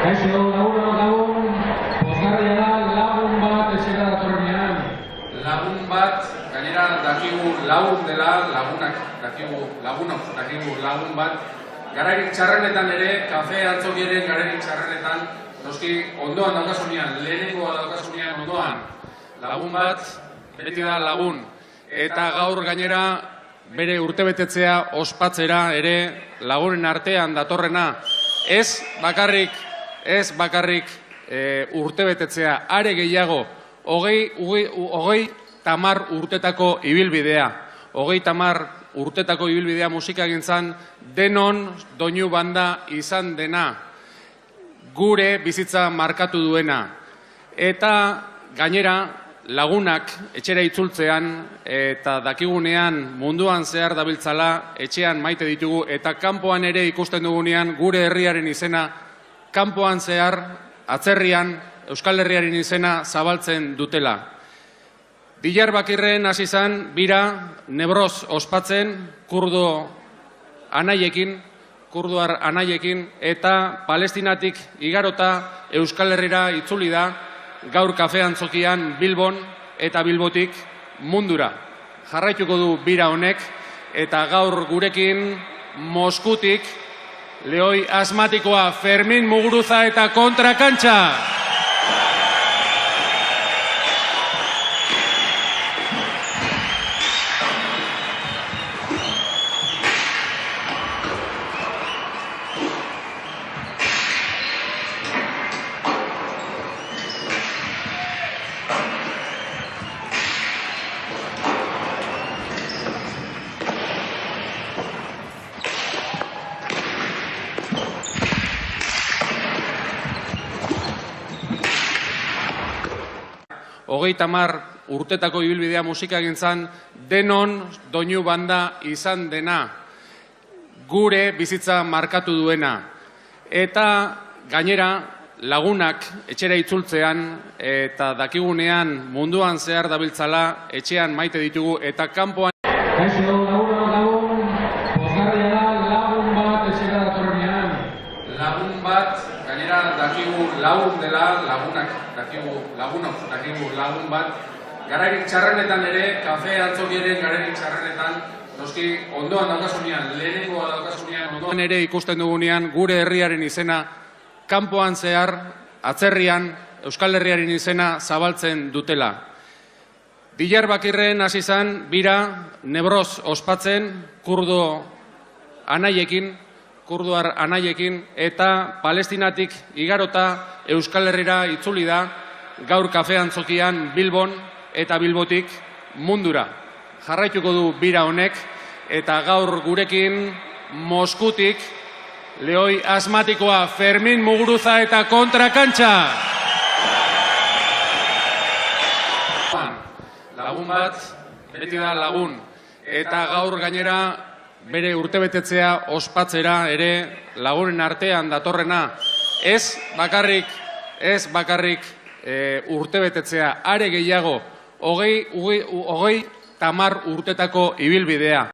Kaixo, lagun, pozgarria da lagun bat etxera datorrenean. Lagun bat, gainera dakigu lagun dela, lagunok dakigu lagun bat. Garairik txarrenetan ere, kafe antzokiaren garairik txarrenetan, noski ondoan daukasunean, lehenengoa daukasunean ondoan. Lagun bat, beti da lagun. Eta gaur gainera, bere urtebetetzea ospatzera ere lagunen artean datorrena. Ez bakarrik urtebetetzea, are gehiago, hogei tamar urtetako ibilbidea. Hogei tamar urtetako ibilbidea musikagintzan denon doinu banda izan dena, gure bizitza markatu duena. Eta gainera, lagunak etxera itzultzean eta dakigunean munduan zehar dabiltzala etxean maite ditugu eta kanpoan ere ikusten dugunean gure herriaren izena kanpoan zehar, atzerrian, Euskal Herriaren izena zabaltzen dutela. Diyarbakirren hasi zen bira Nebroz ospatzen kurduar anaiekin eta Palestinatik igarota Euskal Herrira itzuli da gaur kafe antzokian Bilbon eta Bilbotik mundura. Jarraituko du bira honek eta gaur gurekin Moskutik Lehoi asmatikoa Fermin Muguruza eta Kontrakantxa. Hogei tamar urtetako ibilbidea musikagintzan denon doinu banda izan dena, gure bizitza markatu duena. Eta gainera lagunak etxera itzultzean eta dakigunean munduan zehar dabiltzala etxean maite ditugu eta kanpoan. Kaixo, lagun, pozgarria da lagun bat etxera datorrenean. Lagun bat, gainera dakigu lagun dela, lagunok dakigu lagun bat. Garairik txarrenetan ere, kafe antzokiaren garairik txarrenetan, noski ondoan daukasunean, lehenengoa daukasunean ondoan ere ikusten dugunean gure herriaren izena kanpoan zehar, atzerrian, Euskal Herriaren izena zabaltzen dutela. Diyarbakirren hasi zen bira Nebroz ospatzen kurduar anaiekin eta Palestinatik igarota Euskal Herrira itzuli da gaur kafe antzokian Bilbon eta Bilbotik mundura. Jarraituko du bira honek eta gaur gurekin Moskutik Lehoi asmatikoa Fermin Muguruza eta Kontrakantxa. Lagun bat, beti da lagun. Eta gaur gainera bere urtebetetzea ospatzera ere lagunen artean datorrena. Ez bakarrik urtebetetzea, are gehiago, hogei tamar urtetako ibilbidea.